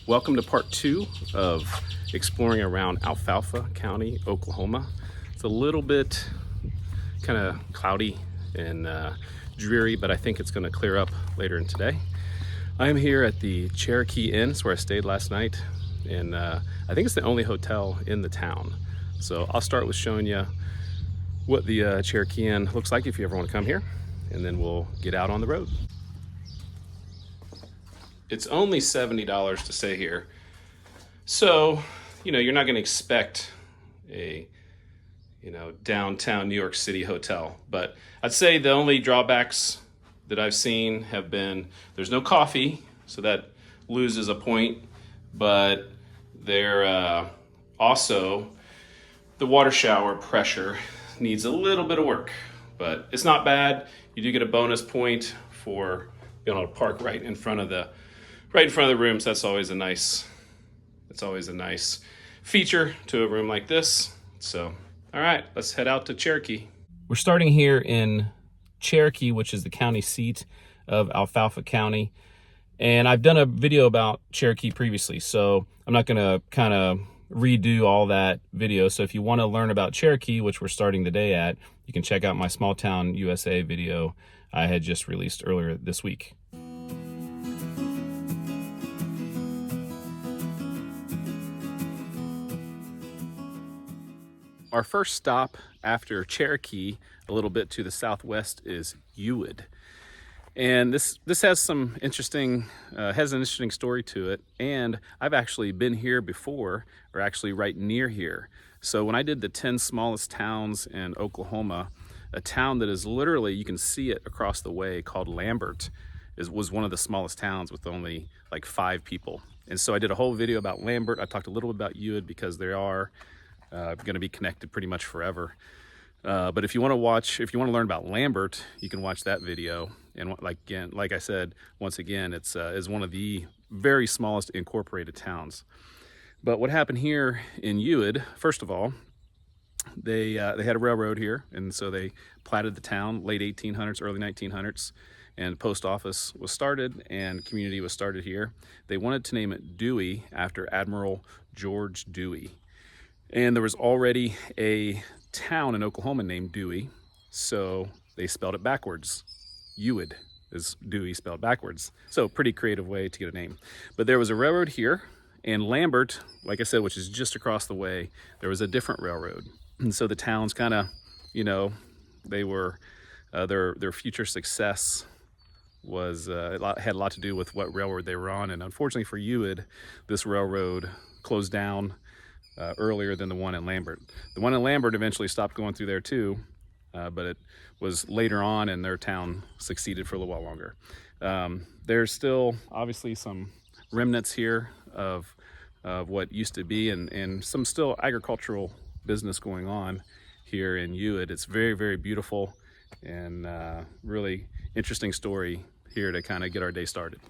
Welcome to part 2 of exploring around Alfalfa County, Oklahoma. It's a little bit kind of cloudy and dreary, but I think it's going to clear up later in today. I'm here at the Cherokee Inn. It's where I stayed last night, and I think it's the only hotel in the town. So I'll start with showing you what the Cherokee Inn looks like if you ever want to come here, and then we'll get out on the road. It's only $70 to stay here. So, you're not going to expect a, downtown New York City hotel. But I'd say the only drawbacks that I've seen have been there's no coffee, so that loses a point. But there also, the water shower pressure needs a little bit of work. But it's not bad. You do get a bonus point for being able to park right in front of the rooms. That's always a nice feature to a room like this. So, all right, let's head out to Cherokee. We're starting here in Cherokee, which is the county seat of Alfalfa County. And I've done a video about Cherokee previously, so I'm not gonna kind of redo all that video. So if you want to learn about Cherokee, which we're starting the day at, you can check out my Small Town USA video I had just released earlier this week. Our first stop after Cherokee, a little bit to the southwest, is Yewed. And this has some interesting, has an interesting story to it. And I've actually been here before, or actually right near here. So when I did the 10 smallest towns in Oklahoma, a town that is literally, you can see it across the way, called Lambert, was one of the smallest towns with only like 5 people. And so I did a whole video about Lambert. I talked a little bit about Yewed because they are going to be connected pretty much forever. But if you want to learn about Lambert, you can watch that video. And like I said, once again, it's one of the very smallest incorporated towns. But what happened here in Yewed, first of all, they had a railroad here, and so they platted the town late 1800s, early 1900s, and post office was started and community was started here. They wanted to name it Dewey after Admiral George Dewey. And there was already a town in Oklahoma named Dewey, so they spelled it backwards. Yewed is Dewey spelled backwards. So pretty creative way to get a name. But there was a railroad here, and Lambert, like I said, which is just across the way, there was a different railroad. And so the towns kind of, they were, their future success was, had a lot to do with what railroad they were on. And unfortunately for Yewed, this railroad closed down earlier than the one in Lambert. The one in Lambert eventually stopped going through there too, but it was later on, and their town succeeded for a little while longer. There's still obviously some remnants here of what used to be, and some still agricultural business going on here in Yewed. It's very, very beautiful, and really interesting story here to kind of get our day started.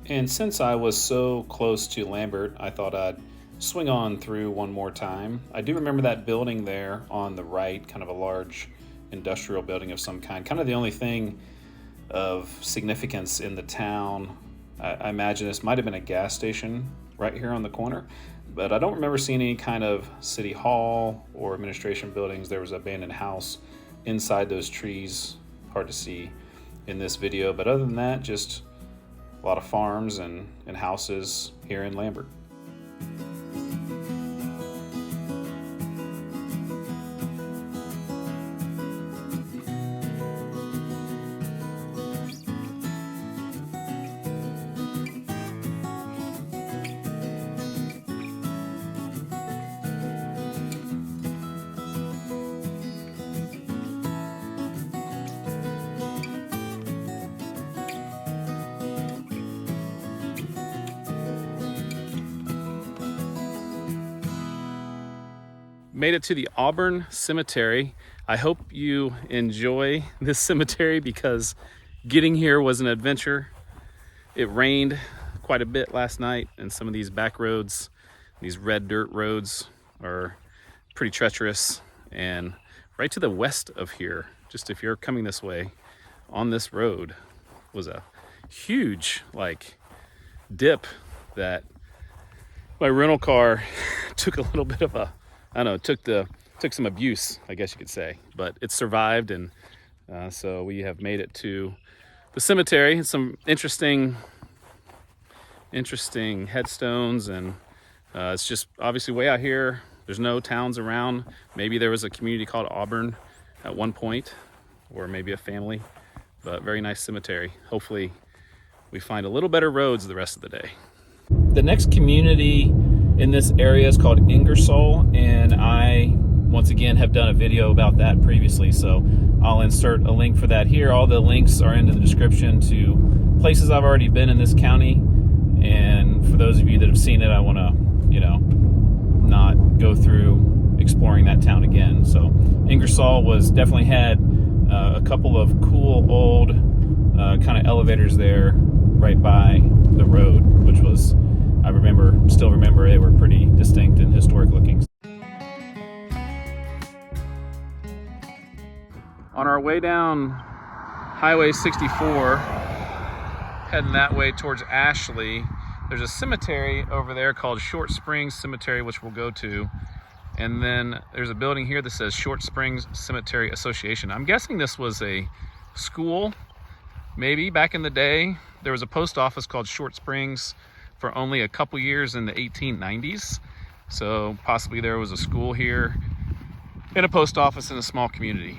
And since I was so close to Lambert, I thought I'd swing on through one more time. I do remember that building there on the right, kind of a large industrial building of some kind. Kind of the only thing of significance in the town. I imagine this might have been a gas station right here on the corner, but I don't remember seeing any kind of city hall or administration buildings. There was an abandoned house inside those trees, hard to see in this video, but other than that, just a lot of farms and houses here in Lambert. made it to the Auburn Cemetery. I hope you enjoy this cemetery because getting here was an adventure. It rained quite a bit last night, and some of these back roads, these red dirt roads, are pretty treacherous. And right to the west of here, just if you're coming this way on this road, was a huge dip that my rental car took a little bit of a, I don't know, took some abuse, I guess you could say, but it survived. And so we have made it to the cemetery. Some interesting headstones, and it's just obviously way out here. There's no towns around. Maybe there was a community called Auburn at one point, or maybe a family, but very nice cemetery. Hopefully we find a little better roads the rest of the day. The next community in this area is called Ingersoll, and I once again have done a video about that previously, so I'll insert a link for that here. All the links are in the description to places I've already been in this county, and for those of you that have seen it, I want to, not go through exploring that town again. So Ingersoll definitely had a couple of cool old kind of elevators there right by the road, which was, still remember they were pretty distinct and historic looking. On our way down Highway 64, heading that way towards Ashley, there's a cemetery over there called Short Springs Cemetery, which we'll go to. And then there's a building here that says Short Springs Cemetery Association. I'm guessing this was a school, maybe back in the day. There was a post office called Short Springs for only a couple years in the 1890s. So possibly there was a school here and a post office in a small community.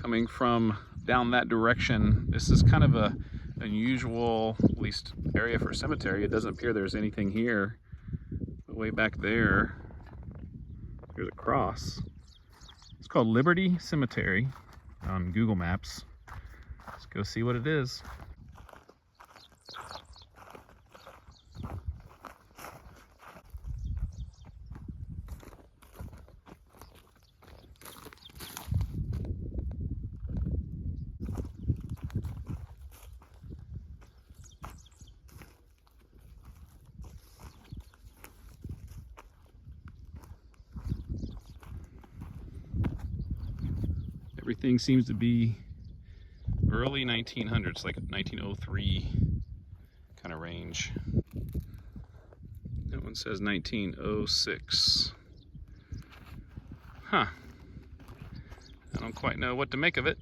Coming from down that direction, this is kind of a unusual, at least, area for a cemetery. It doesn't appear there's anything here, but way back there's a cross. It's called Liberty Cemetery on Google Maps. Let's go see what it is. Everything seems to be early 1900s, like 1903 kind of range. That one says 1906. Huh. I don't quite know what to make of it,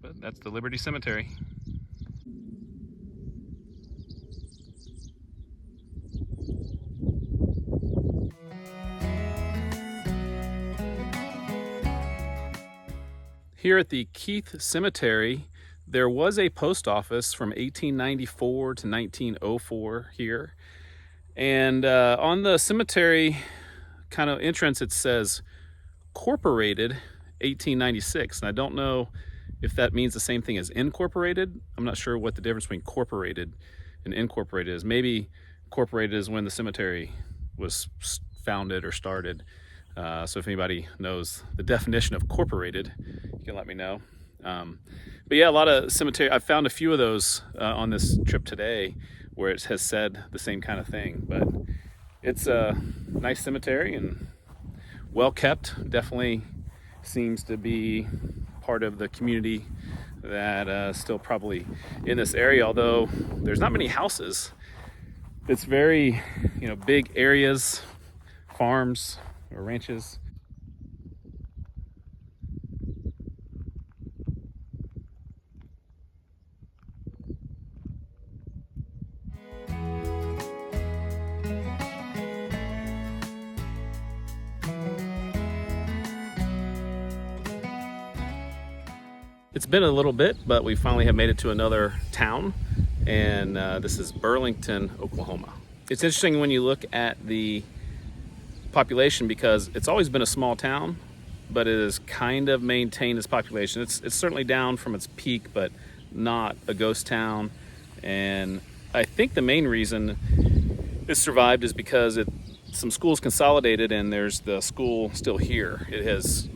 but that's the Liberty Cemetery. Here at the Keefe Cemetery, there was a post office from 1894 to 1904 here. And on the cemetery kind of entrance, it says Corporated 1896. And I don't know if that means the same thing as incorporated. I'm not sure what the difference between corporated and incorporated is. Maybe corporated is when the cemetery was founded or started. So if anybody knows the definition of corporated, you can let me know. But yeah, a lot of cemetery, I found a few of those on this trip today where it has said the same kind of thing. But it's a nice cemetery and well kept. Definitely seems to be part of the community that still probably in this area, although there's not many houses. It's very, big areas, farms or ranches. It's been a little bit, but we finally have made it to another town, and this is Burlington, Oklahoma. It's interesting when you look at the population because it's always been a small town, but it has kind of maintained its population. It's certainly down from its peak, but not a ghost town. And I think the main reason it survived is because some schools consolidated, and there's the school still here. It has,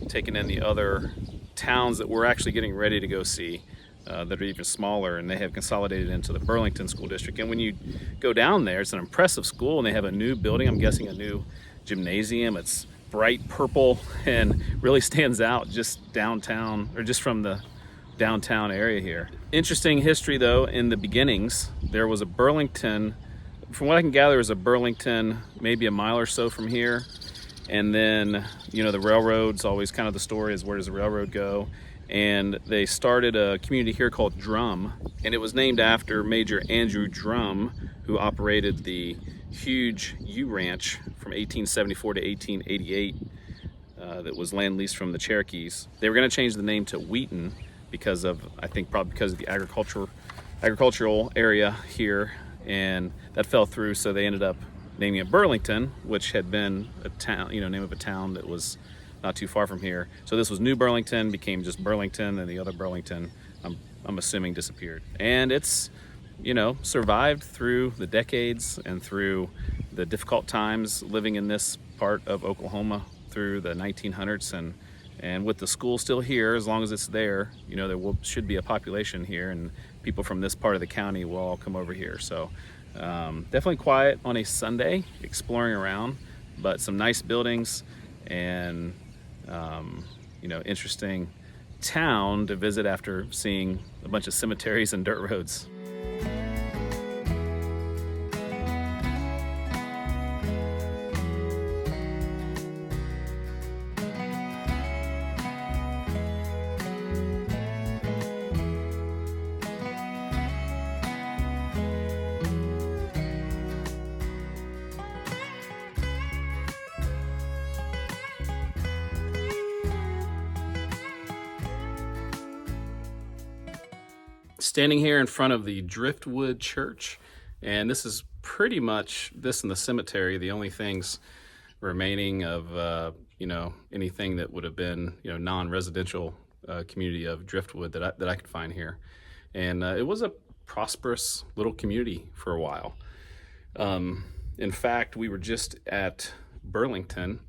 taken in the other towns that we're actually getting ready to go see that are even smaller, and they have consolidated into the Burlington School District. And when you go down there, it's an impressive school, and they have a new building, I'm guessing a new gymnasium. It's bright purple and really stands out just downtown, or just from the downtown area here. Interesting history though, in the beginnings, there was a Burlington, from what I can gather, there was a Burlington maybe a mile or so from here. And then, the railroad's always kind of the story is, where does the railroad go? And they started a community here called Drum, and it was named after Major Andrew Drum, who operated the huge Yewed Ranch from 1874 to 1888 that was land leased from the Cherokees. They were going to change the name to Wheaton because of, I think probably because of the agricultural area here, and that fell through, so they ended up naming it Burlington, which had been a town, name of a town that was not too far from here. So this was New Burlington, became just Burlington, and the other Burlington, I'm assuming, disappeared. And it's, survived through the decades and through the difficult times living in this part of Oklahoma through the 1900s, and with the school still here, as long as it's there, there should be a population here, and people from this part of the county will all come over here. So definitely quiet on a Sunday, exploring around, but some nice buildings and interesting town to visit after seeing a bunch of cemeteries and dirt roads. Standing here in front of the Driftwood Church, and this is pretty much, this and the cemetery, the only things remaining of anything that would have been non-residential community of Driftwood that I could find here. And it was a prosperous little community for a while. In fact, we were just at Burlington,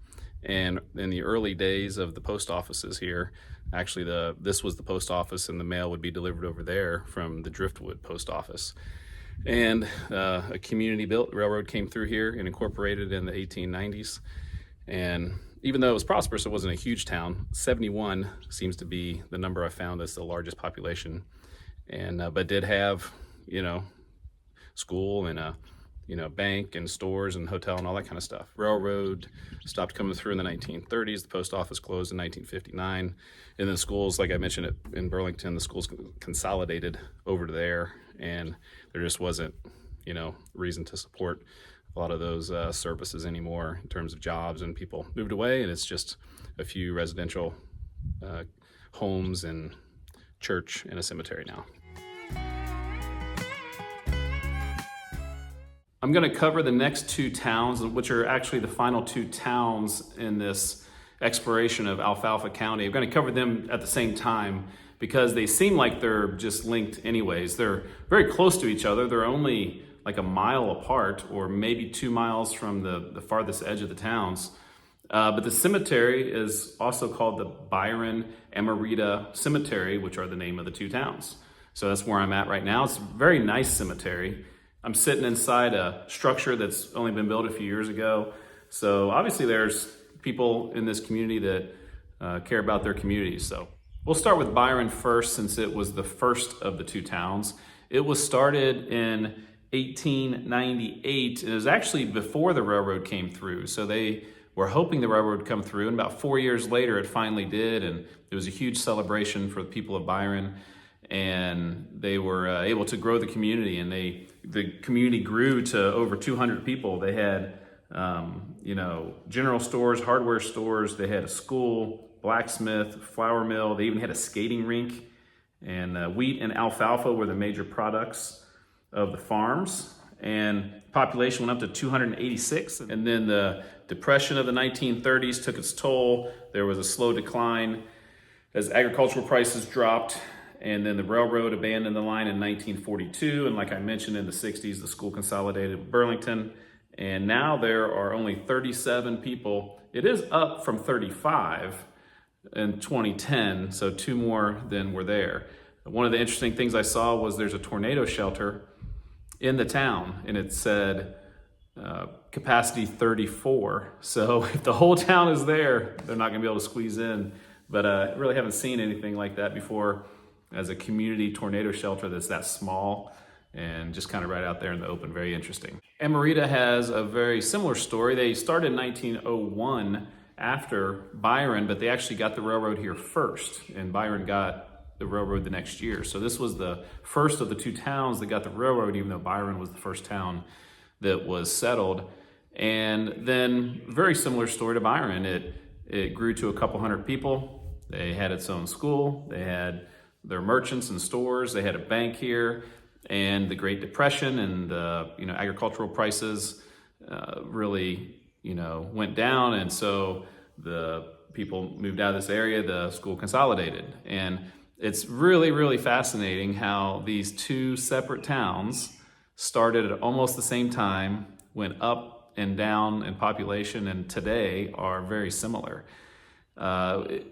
and in the early days of the post offices here, actually this was the post office, and the mail would be delivered over there from the Driftwood post office. And a community built railroad came through here and incorporated in the 1890s. And even though it was prosperous, it wasn't a huge town. 71 seems to be the number I found as the largest population, and but did have school and a bank and stores and hotel and all that kind of stuff. Railroad stopped coming through in the 1930s. The post office closed in 1959. And then the schools, like I mentioned in Burlington, the schools consolidated over to there, and there just wasn't, reason to support a lot of those services anymore in terms of jobs, and people moved away, and it's just a few residential homes and church and a cemetery now. I'm going to cover the next two towns, which are actually the final two towns in this exploration of Alfalfa County. I'm going to cover them at the same time because they seem like they're just linked anyways. They're very close to each other. They're only like a mile apart, or maybe 2 miles from the farthest edge of the towns. But the cemetery is also called the Byron Amorita Cemetery, which are the name of the two towns. So that's where I'm at right now. It's a very nice cemetery. I'm sitting inside a structure that's only been built a few years ago. So obviously there's people in this community that care about their communities. So We'll start with Byron first, since it was the first of the two towns. It was started in 1898. It was actually before the railroad came through. So they were hoping the railroad would come through, and about 4 years later, it finally did. And it was a huge celebration for the people of Byron. And they were able to grow the community, and the community grew to over 200 people. They had, general stores, hardware stores. They had a school, blacksmith, flour mill. They even had a skating rink. And wheat and alfalfa were the major products of the farms. And population went up to 286. And then the Depression of the 1930s took its toll. There was a slow decline as agricultural prices dropped. And then the railroad abandoned the line in 1942. And like I mentioned, in the 60s, the school consolidated with Burlington. And now there are only 37 people. It is up from 35 in 2010, so 2 more than were there. One of the interesting things I saw was there's a tornado shelter in the town, and it said capacity 34. So if the whole town is there, they're not gonna be able to squeeze in. But I really haven't seen anything like that before as a community tornado shelter that's that small and just kind of right out there in the open. Very interesting. Amorita has a very similar story. They started in 1901 after Byron, but they actually got the railroad here first, and Byron got the railroad the next year. So this was the first of the two towns that got the railroad, even though Byron was the first town that was settled. And then very similar story to Byron. It grew to a couple hundred people. They had its own school. They had their merchants and stores. They had a bank here. And the Great Depression and agricultural prices really went down, and so the people moved out of this area. The school consolidated, and it's really, really fascinating how these two separate towns started at almost the same time, went up and down in population, and today are very similar.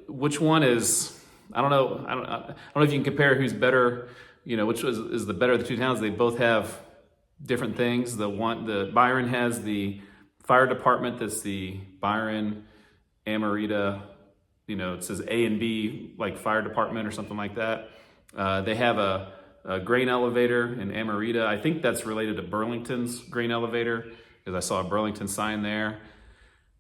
Which one is? I don't know. I don't know if you can compare who's better. Which is the better of the two towns. They both have different things. The Byron has the fire department. That's the Byron, Amorita. It says A and B, like fire department or something like that. They have a grain elevator in Amorita. I think that's related to Burlington's grain elevator, because I saw a Burlington sign there.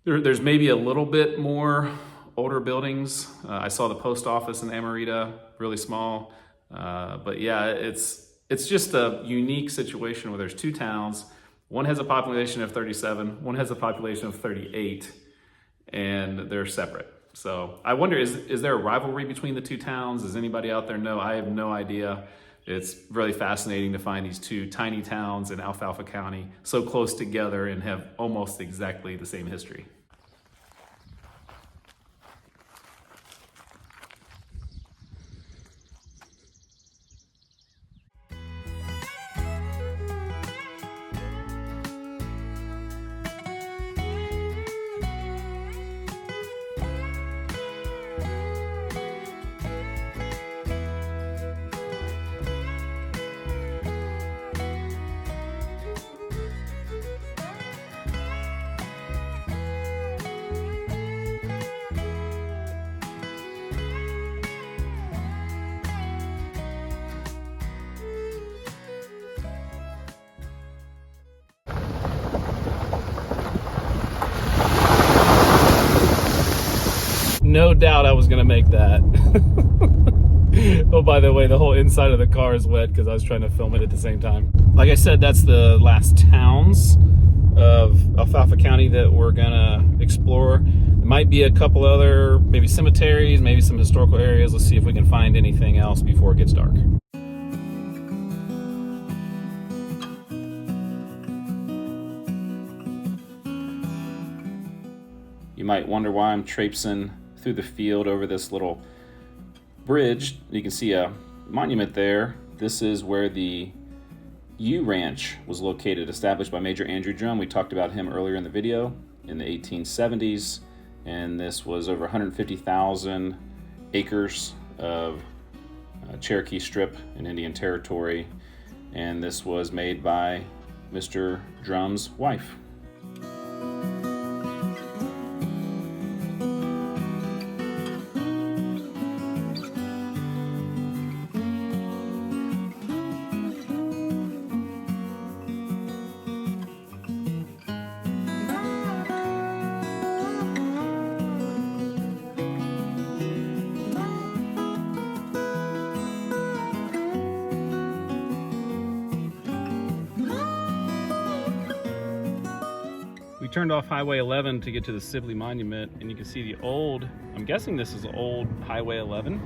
There's maybe a little bit more older buildings. I saw the post office in Amorita, really small. But yeah, it's just a unique situation where there's two towns. One has a population of 37, one has a population of 38, and they're separate. So I wonder, is there a rivalry between the two towns? Does anybody out there know? I have no idea. It's really fascinating to find these two tiny towns in Alfalfa County so close together and have almost exactly the same history. No doubt I was gonna make that. Oh, by the way, the whole inside of the car is wet because I was trying to film it at the same time. Like I said, that's the last towns of Alfalfa County that we're gonna explore. There might be a couple other, maybe cemeteries, maybe some historical areas. Let's see if we can find anything else before it gets dark. You might wonder why I'm traipsing through the field over this little bridge. You can see a monument there. This is where the Yewed Ranch was located, established by Major Andrew Drum. We talked about him earlier in the video in the 1870s, and this was over 150,000 acres of Cherokee Strip in Indian Territory, and this was made by Mr. Drum's wife. turned off Highway 11 to get to the Sibley Monument, and you can see the old, I'm guessing this is old Highway 11.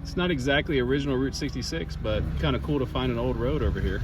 It's not exactly original Route 66, but kind of cool to find an old road over here.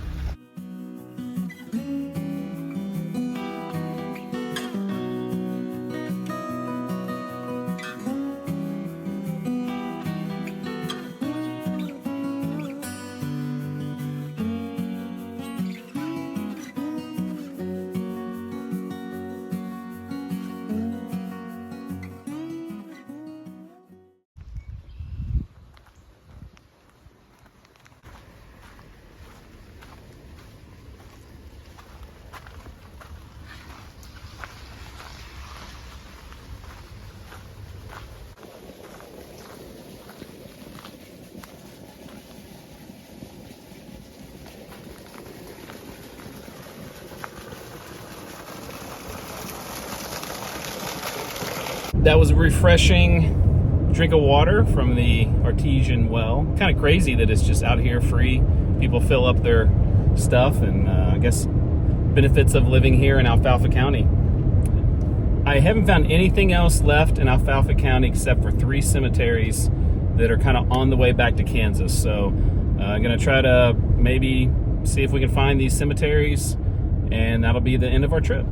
That was a refreshing drink of water from the Artesian well. Kind of crazy that it's just out here free. People fill up their stuff, and I guess benefits of living here in Alfalfa County. I haven't found anything else left in Alfalfa County except for 3 cemeteries that are kind of on the way back to Kansas. So I'm going to try to maybe see if we can find these cemeteries, and that'll be the end of our trip.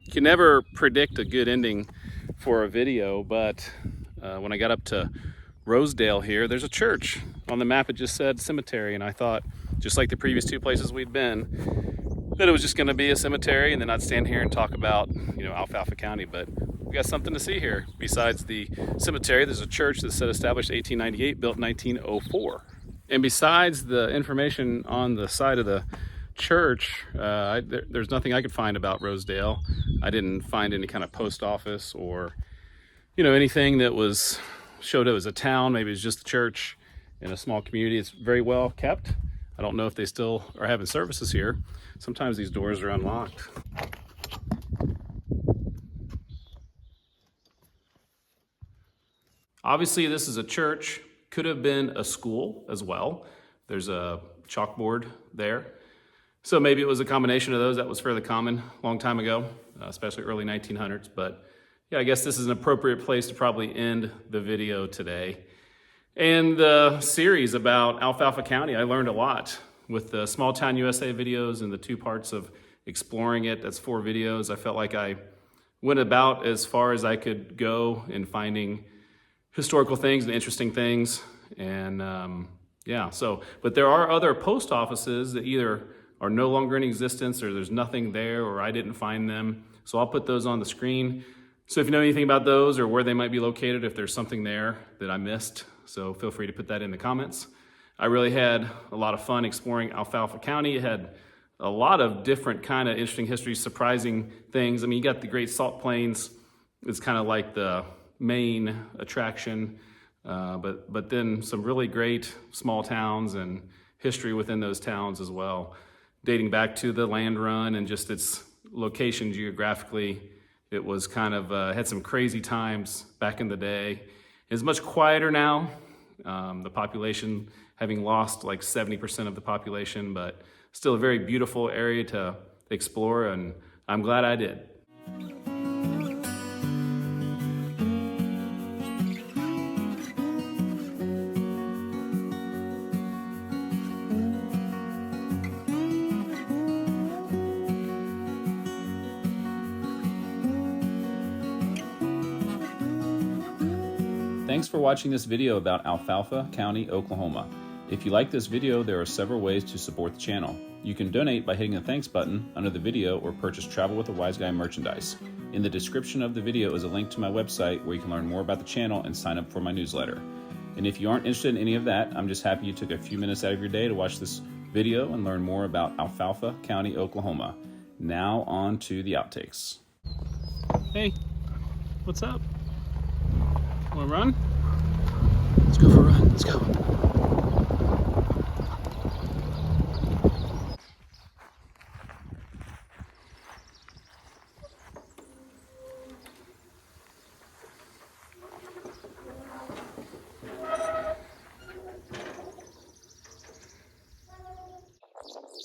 You can never predict a good ending for a video, but when I got up to Rosedale here, there's a church. On the map it just said cemetery, and I thought, just like the previous 2 places we'd been, that it was just gonna be a cemetery, and then I'd stand here and talk about, you know, Alfalfa County. But we got something to see here. Besides the cemetery, there's a church that said established 1898, built 1904. And besides the information on the side of the church, there's nothing I could find about Rosedale. I didn't find any kind of post office or, you know, anything that was showed it was a town. Maybe it's just a church in a small community. It's very well kept. I don't know if they still are having services here. Sometimes these doors are unlocked. Obviously, this is a church. Could have been a school as well. There's a chalkboard there. So maybe it was a combination of those. That was fairly common a long time ago, especially early 1900s. But yeah, I guess this is an appropriate place to probably end the video today. And the series about Alfalfa County, I learned a lot with the Small Town USA videos and the 2 parts of exploring it. That's 4 videos. I felt like I went about as far as I could go in finding historical things and interesting things. And yeah, so, but there are other post offices that either are no longer in existence, or there's nothing there, or I didn't find them. So I'll put those on the screen. So if you know anything about those or where they might be located, if there's something there that I missed, so feel free to put that in the comments. I really had a lot of fun exploring Alfalfa County. It had a lot of different kind of interesting history, surprising things. I mean, you got the Great Salt Plains. It's kind of like the main attraction, but then some really great small towns and history within those towns as well, dating back to the land run and just its location geographically. It was kind of, had some crazy times back in the day. It's much quieter now, the population having lost like 70% of the population, but still a very beautiful area to explore, and I'm glad I did. Thanks for watching this video about Alfalfa County, Oklahoma. If you like this video, there are several ways to support the channel. You can donate by hitting the thanks button under the video or purchase Travel with a Wiseguy merchandise. In the description of the video is a link to my website where you can learn more about the channel and sign up for my newsletter. And if you aren't interested in any of that, I'm just happy you took a few minutes out of your day to watch this video and learn more about Alfalfa County, Oklahoma. Now on to the outtakes. Hey, what's up? Wanna run? Let's go for a run, let's go.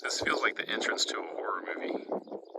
This feels like the entrance to a horror movie.